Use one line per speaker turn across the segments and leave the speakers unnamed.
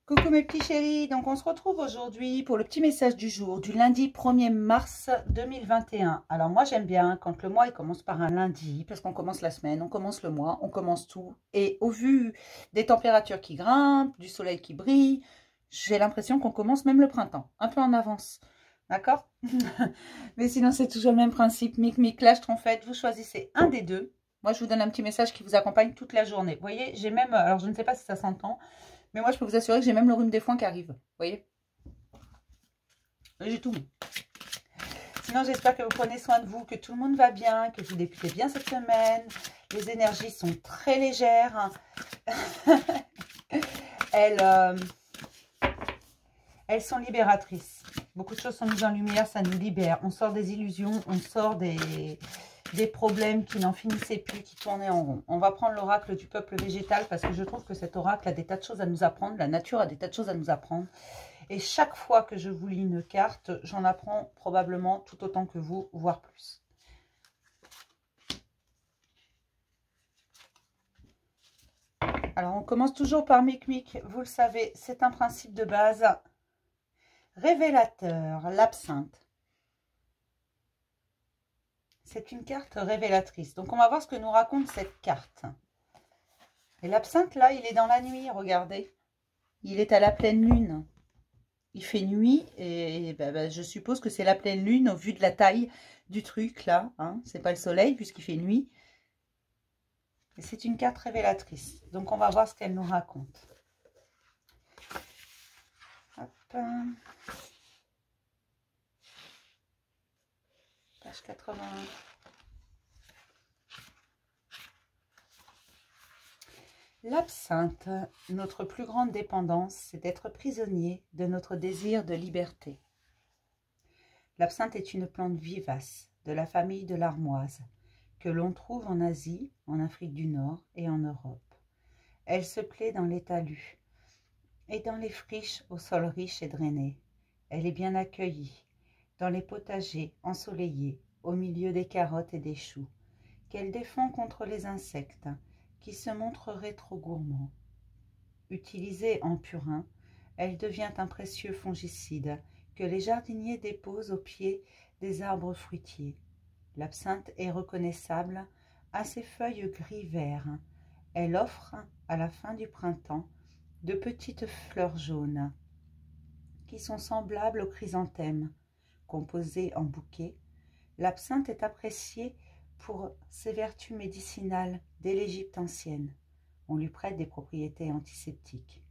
Coucou mes petits chéris, donc on se retrouve aujourd'hui pour le petit message du jour du lundi 1er mars 2021. Alors moi j'aime bien quand le mois il commence par un lundi, parce qu'on commence la semaine, on commence le mois, on commence tout. Et au vu des températures qui grimpent, du soleil qui brille, j'ai l'impression qu'on commence même le printemps, un peu en avance. D'accord? Mais sinon c'est toujours le même principe, mic, clash, trompette, vous choisissez un des deux. Moi je vous donne un petit message qui vous accompagne toute la journée. Vous voyez, j'ai même, alors je ne sais pas si ça s'entend, mais moi, je peux vous assurer que j'ai même le rhume des foins qui arrive. Vous voyez? J'ai tout. Sinon, j'espère que vous prenez soin de vous, que tout le monde va bien, que vous débutez bien cette semaine. Les énergies sont très légères. Elles sont libératrices. Beaucoup de choses sont mises en lumière, ça nous libère. On sort des illusions, on sort des problèmes qui n'en finissaient plus, qui tournaient en rond. On va prendre l'oracle du peuple végétal parce que je trouve que cet oracle a des tas de choses à nous apprendre. La nature a des tas de choses à nous apprendre. Et chaque fois que je vous lis une carte, j'en apprends probablement tout autant que vous, voire plus. Alors, on commence toujours par Mic. Vous le savez, c'est un principe de base. Révélateur, l'absinthe. C'est une carte révélatrice. Donc, on va voir ce que nous raconte cette carte. Et l'absinthe, là, il est dans la nuit, regardez. Il est à la pleine lune. Il fait nuit et je suppose que c'est la pleine lune au vu de la taille du truc, là. Hein. C'est pas le soleil puisqu'il fait nuit. Et c'est une carte révélatrice. Donc, on va voir ce qu'elle nous raconte. Hop. Page 81. L'absinthe, notre plus grande dépendance, c'est d'être prisonnier de notre désir de liberté. L'absinthe est une plante vivace de la famille de l'armoise que l'on trouve en Asie, en Afrique du Nord et en Europe. Elle se plaît dans les talus et dans les friches au sol riche et drainé. Elle est bien accueillie dans les potagers ensoleillés au milieu des carottes et des choux, qu'elle défend contre les insectes qui se montreraient trop gourmands. Utilisée en purin, elle devient un précieux fongicide que les jardiniers déposent au pied des arbres fruitiers. L'absinthe est reconnaissable à ses feuilles gris-vert. Elle offre, à la fin du printemps, de petites fleurs jaunes qui sont semblables aux chrysanthèmes. Composée en bouquets, l'absinthe est appréciée pour ses vertus médicinales dès l'Égypte ancienne. On lui prête des propriétés antiseptiques.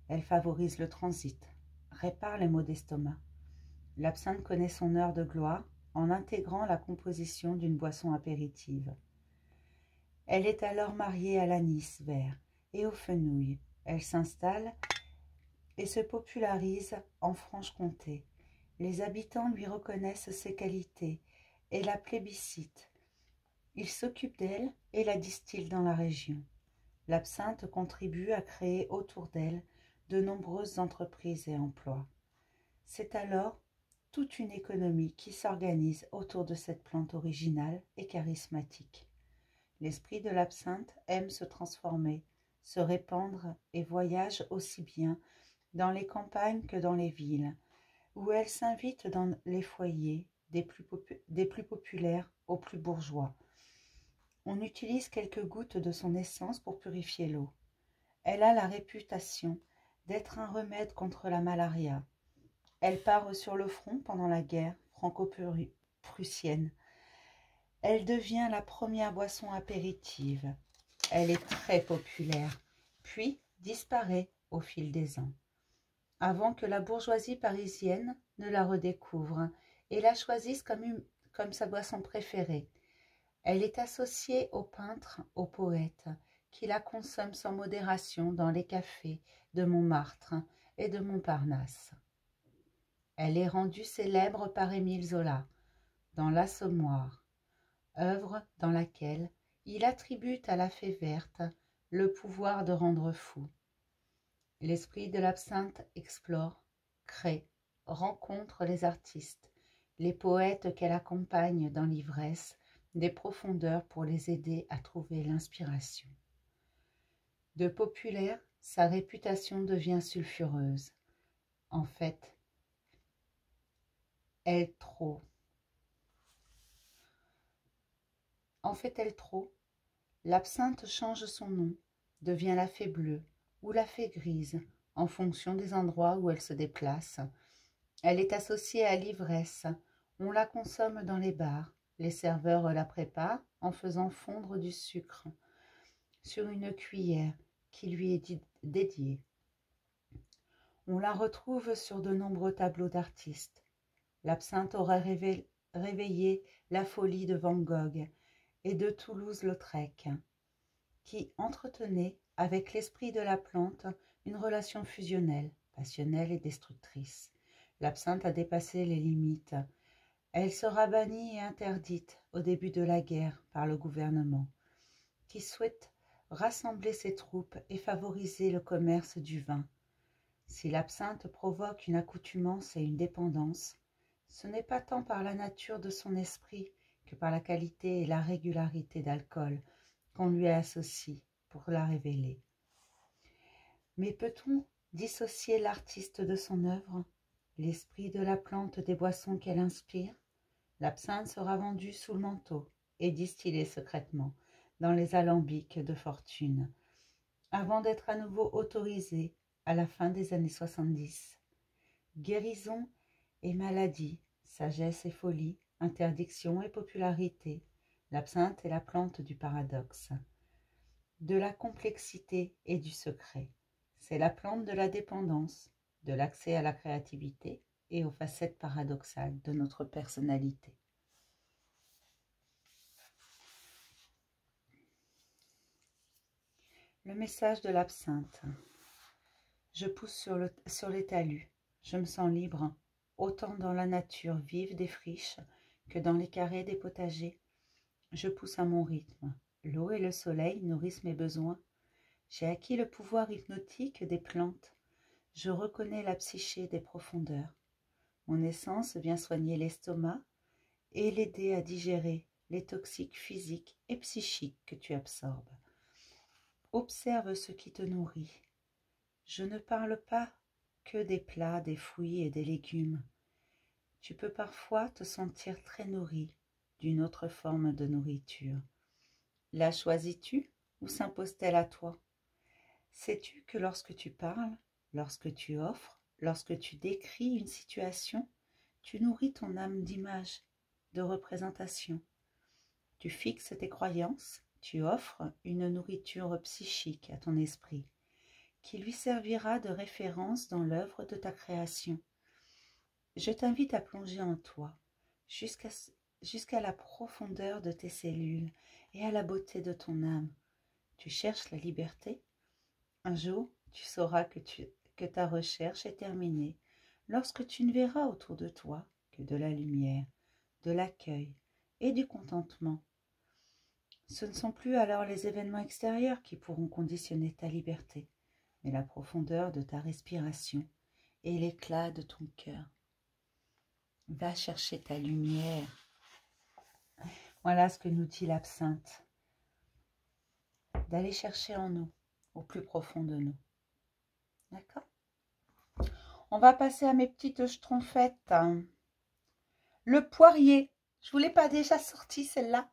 Elle favorise le transit, répare les maux d'estomac. L'absinthe connaît son heure de gloire en intégrant la composition d'une boisson apéritive. Elle est alors mariée à l'anis vert et au fenouil. Elle s'installe et se popularise en Franche-Comté. Les habitants lui reconnaissent ses qualités et la plébiscitent. Ils s'occupent d'elle et la distillent dans la région. L'absinthe contribue à créer autour d'elle de nombreuses entreprises et emplois. C'est alors toute une économie qui s'organise autour de cette plante originale et charismatique. L'esprit de l'absinthe aime se transformer, se répandre et voyage aussi bien dans les campagnes que dans les villes, où elle s'invite dans les foyers des plus populaires aux plus bourgeois. On utilise quelques gouttes de son essence pour purifier l'eau. Elle a la réputation d'être un remède contre la malaria. Elle part sur le front pendant la guerre franco-prussienne. Elle devient la première boisson apéritive. Elle est très populaire, puis disparaît au fil des ans, avant que la bourgeoisie parisienne ne la redécouvre et la choisisse comme sa boisson préférée. Elle est associée aux peintres, aux poètes, qui la consomment sans modération dans les cafés de Montmartre et de Montparnasse. Elle est rendue célèbre par Émile Zola dans L'Assommoir, œuvre dans laquelle il attribue à la fée verte le pouvoir de rendre fou. L'esprit de l'absinthe explore, crée, rencontre les artistes, les poètes qu'elle accompagne dans l'ivresse des profondeurs pour les aider à trouver l'inspiration. De populaire Sa réputation devient sulfureuse. En fait, elle trop. L'absinthe change son nom, devient la fée bleue ou la fée grise, en fonction des endroits où elle se déplace. Elle est associée à l'ivresse. On la consomme dans les bars. Les serveurs la préparent en faisant fondre du sucre sur une cuillère qui lui est dédiée. On la retrouve sur de nombreux tableaux d'artistes. L'absinthe aurait réveillé la folie de Van Gogh et de Toulouse-Lautrec, qui entretenaient avec l'esprit de la plante une relation fusionnelle, passionnelle et destructrice. L'absinthe a dépassé les limites. Elle sera bannie et interdite au début de la guerre par le gouvernement, qui souhaite rassembler ses troupes et favoriser le commerce du vin. Si l'absinthe provoque une accoutumance et une dépendance, ce n'est pas tant par la nature de son esprit que par la qualité et la régularité d'alcool qu'on lui associe pour la révéler. Mais peut-on dissocier l'artiste de son œuvre, l'esprit de la plante des boissons qu'elle inspire? L'absinthe sera vendue sous le manteau et distillée secrètement dans les alambics de fortune, avant d'être à nouveau autorisée à la fin des années 70. Guérison et maladie, sagesse et folie, interdiction et popularité, l'absinthe est la plante du paradoxe, de la complexité et du secret. C'est la plante de la dépendance, de l'accès à la créativité et aux facettes paradoxales de notre personnalité. Le message de l'absinthe. Je pousse sur les talus, je me sens libre, autant dans la nature vive des friches que dans les carrés des potagers. Je pousse à mon rythme. L'eau et le soleil nourrissent mes besoins. J'ai acquis le pouvoir hypnotique des plantes. Je reconnais la psyché des profondeurs. Mon essence vient soigner l'estomac et l'aider à digérer les toxiques physiques et psychiques que tu absorbes. Observe ce qui te nourrit. Je ne parle pas que des plats, des fruits et des légumes. Tu peux parfois te sentir très nourri d'une autre forme de nourriture. La choisis-tu ou s'impose-t-elle à toi? Sais-tu que lorsque tu parles, lorsque tu offres, lorsque tu décris une situation, tu nourris ton âme d'images, de représentations. Tu fixes tes croyances, tu offres une nourriture psychique à ton esprit, qui lui servira de référence dans l'œuvre de ta création. Je t'invite à plonger en toi, jusqu'à la profondeur de tes cellules et à la beauté de ton âme. Tu cherches la liberté? Un jour, tu sauras que ta recherche est terminée lorsque tu ne verras autour de toi que de la lumière, de l'accueil et du contentement. Ce ne sont plus alors les événements extérieurs qui pourront conditionner ta liberté, mais la profondeur de ta respiration et l'éclat de ton cœur. Va chercher ta lumière. Voilà ce que nous dit l'absinthe. D'aller chercher en nous, au plus profond de nous. D'accord? On va passer à mes petites schtroumpfettes. Le poirier. Je ne vous l'ai pas déjà sorti celle-là.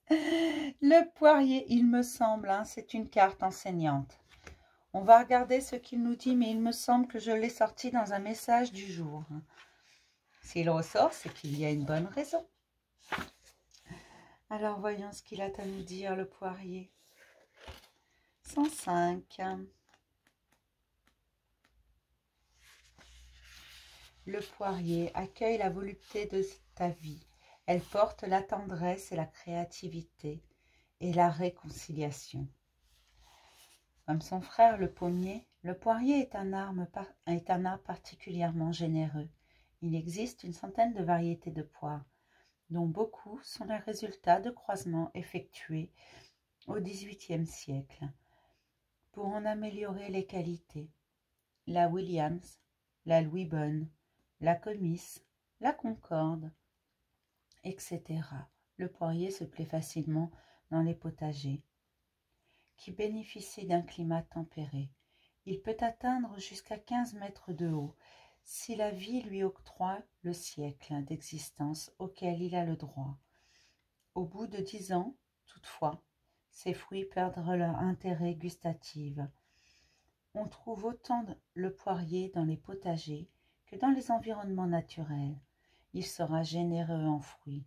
Le poirier, il me semble, hein, c'est une carte enseignante. On va regarder ce qu'il nous dit, mais il me semble que je l'ai sorti dans un message du jour. S'il ressort, c'est qu'il y a une bonne raison. Alors, voyons ce qu'il a à nous dire, le poirier. 105. Le poirier accueille la volupté de ta vie. Elle porte la tendresse et la créativité et la réconciliation. Comme son frère le pommier, le poirier est un arbre particulièrement généreux. Il existe une centaine de variétés de poires, dont beaucoup sont les résultats de croisements effectués au XVIIIe siècle pour en améliorer les qualités. La Williams, la Louis Bonne, la Comice, la Concorde, etc. Le poirier se plaît facilement dans les potagers. qui bénéficie d'un climat tempéré. Il peut atteindre jusqu'à 15 mètres de haut si la vie lui octroie le siècle d'existence auquel il a le droit. Au bout de 10 ans, toutefois, ces fruits perdent leur intérêt gustatif. On trouve autant le poirier dans les potagers que dans les environnements naturels. Il sera généreux en fruits.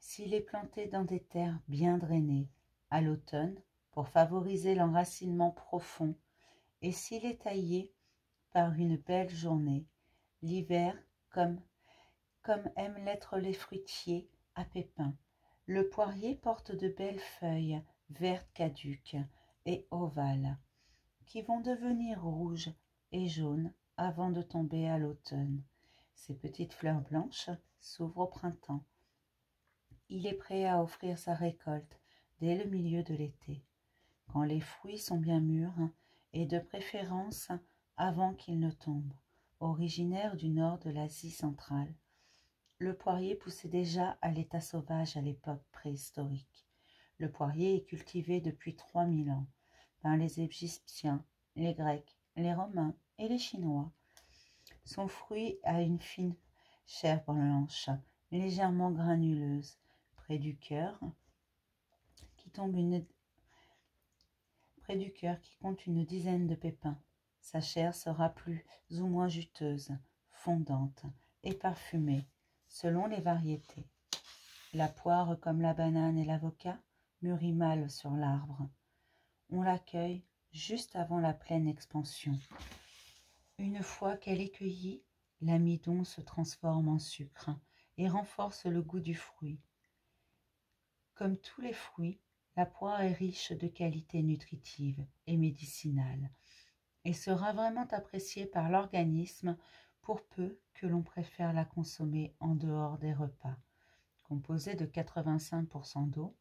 S'il est planté dans des terres bien drainées, à l'automne, pour favoriser l'enracinement profond, et s'il est taillé par une belle journée, l'hiver, comme aiment l'être les fruitiers à pépins. Le poirier porte de belles feuilles vertes caduques et ovales, qui vont devenir rouges et jaunes avant de tomber à l'automne. Ces petites fleurs blanches s'ouvrent au printemps. Il est prêt à offrir sa récolte dès le milieu de l'été, quand les fruits sont bien mûrs et de préférence avant qu'ils ne tombent. Originaire du nord de l'Asie centrale, le poirier poussait déjà à l'état sauvage à l'époque préhistorique. Le poirier est cultivé depuis 3000 ans par les Égyptiens, les Grecs, les Romains et les Chinois. Son fruit a une fine chair blanche, légèrement granuleuse, près du cœur, qui compte une dizaine de pépins. Sa chair sera plus ou moins juteuse, fondante et parfumée, selon les variétés. La poire, comme la banane et l'avocat, mûrit mal sur l'arbre. On l'accueille juste avant la pleine expansion. Une fois qu'elle est cueillie, l'amidon se transforme en sucre et renforce le goût du fruit. Comme tous les fruits, la poire est riche de qualités nutritives et médicinales et sera vraiment appréciée par l'organisme pour peu que l'on préfère la consommer en dehors des repas. Composée de 85% d'eau,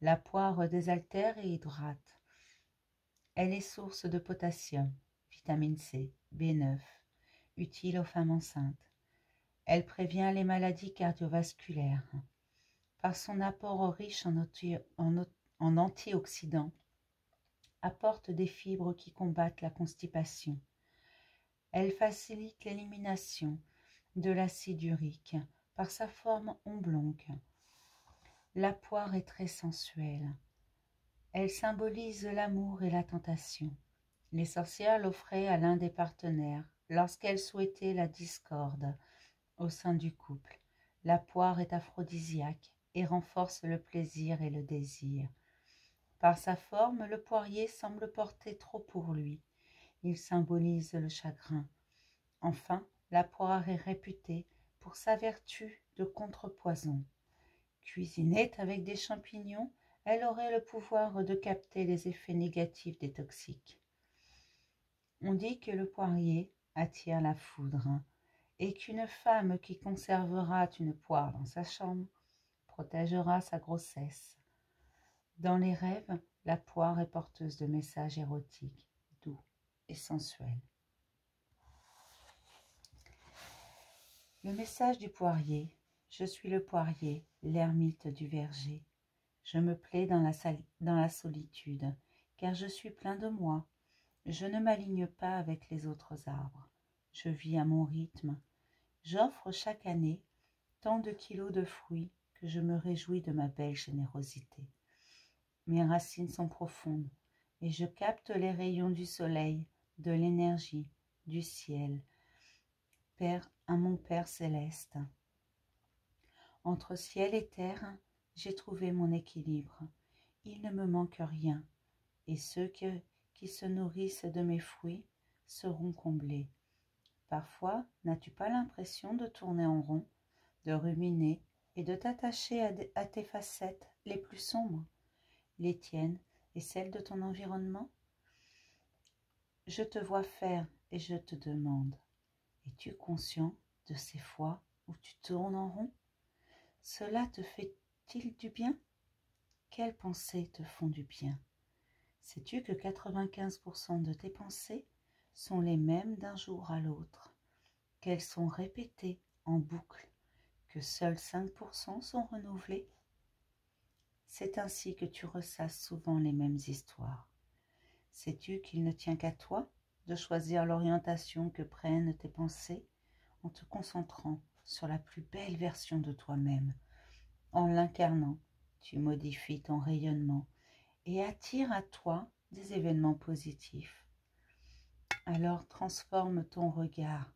la poire désaltère et hydrate. Elle est source de potassium, vitamine C, B9, utile aux femmes enceintes. Elle prévient les maladies cardiovasculaires. Par son apport riche en antioxydants, apporte des fibres qui combattent la constipation. Elle facilite l'élimination de l'acide urique par sa forme oblongue. La poire est très sensuelle. Elle symbolise l'amour et la tentation. Les sorcières l'offraient à l'un des partenaires lorsqu'elles souhaitaient la discorde au sein du couple. La poire est aphrodisiaque et renforce le plaisir et le désir. Par sa forme, le poirier semble porter trop pour lui. Il symbolise le chagrin. Enfin, la poire est réputée pour sa vertu de contrepoison. Cuisinée avec des champignons, elle aurait le pouvoir de capter les effets négatifs des toxiques. On dit que le poirier attire la foudre et qu'une femme qui conservera une poire dans sa chambre protégera sa grossesse. Dans les rêves, la poire est porteuse de messages érotiques, doux et sensuels. Le message du poirier. Je suis le poirier, l'ermite du verger. Je me plais dans la solitude, car je suis plein de moi. Je ne m'aligne pas avec les autres arbres. Je vis à mon rythme. J'offre chaque année tant de kilos de fruits que je me réjouis de ma belle générosité. Mes racines sont profondes et je capte les rayons du soleil, de l'énergie, du ciel. À mon Père céleste. Entre ciel et terre, j'ai trouvé mon équilibre. Il ne me manque rien, et ceux qui se nourrissent de mes fruits seront comblés. Parfois, n'as-tu pas l'impression de tourner en rond, de ruminer et de t'attacher à tes facettes les plus sombres, les tiennes et celles de ton environnement? Je te vois faire et je te demande, es-tu conscient de ces fois où tu tournes en rond? Cela te fait-il du bien? Quelles pensées te font du bien? Sais-tu que 95% de tes pensées sont les mêmes d'un jour à l'autre, qu'elles sont répétées en boucle, que seuls 5% sont renouvelées? C'est ainsi que tu ressasses souvent les mêmes histoires. Sais-tu qu'il ne tient qu'à toi de choisir l'orientation que prennent tes pensées en te concentrant sur la plus belle version de toi-même. En l'incarnant, tu modifies ton rayonnement et attires à toi des événements positifs. Alors transforme ton regard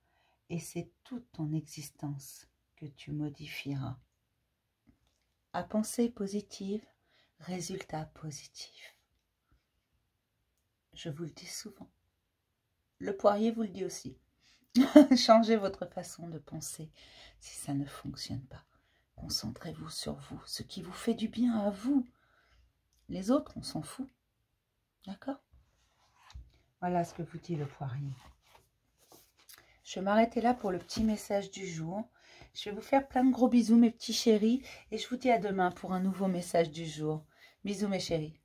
et c'est toute ton existence que tu modifieras. À pensée positive, résultat positif. Je vous le dis souvent. Le poirier vous le dit aussi. Changez votre façon de penser si ça ne fonctionne pas. Concentrez-vous sur vous, ce qui vous fait du bien à vous. Les autres, on s'en fout. D'accord? Voilà ce que vous dit le poirier. Je vais m'arrêter là pour le petit message du jour. Je vais vous faire plein de gros bisous, mes petits chéris. Et je vous dis à demain pour un nouveau message du jour. Bisous, mes chéris.